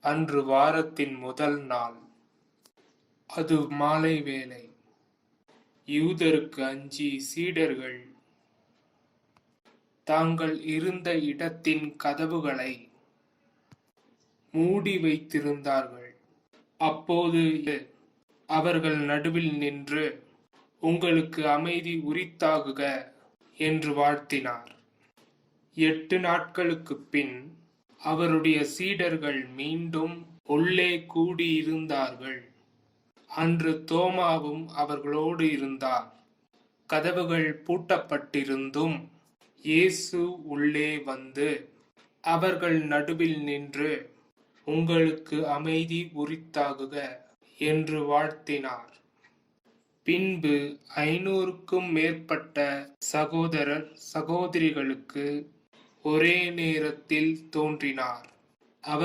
அன்று வாரத்தின் முதல் நாள். அது மாலை வேளை. யூதருக்கு அஞ்சி சீடர்கள் தாங்கள் இருந்த இடத்தின் கதவுகளை மூடி வைத்திருந்தார்கள். அப்போது அவர்கள் நடுவில் நின்று, உங்களுக்கு அமைதி உரித்தாகுக என்று வாழ்த்தினார். 8 நாட்களுக்குப் பின் அவருடைய சீடர்கள் மீண்டும் உள்ளே கூடியிருந்தார்கள். அன்று தோமாவும் அவர்களோடு இருந்தார். கதவுகள் பூட்டப்பட்டிருந்தும் இயேசு உள்ளே வந்து அவர்கள் நடுவில் நின்று, உங்களுக்கு அமைதி உரித்தாகுக என்று வாழ்த்தினார். பின்பு 500க்கும் மேற்பட்ட சகோதரர் சகோதரிகளுக்கு ஒரே நேரத்தில் தோன்றினார். அவர்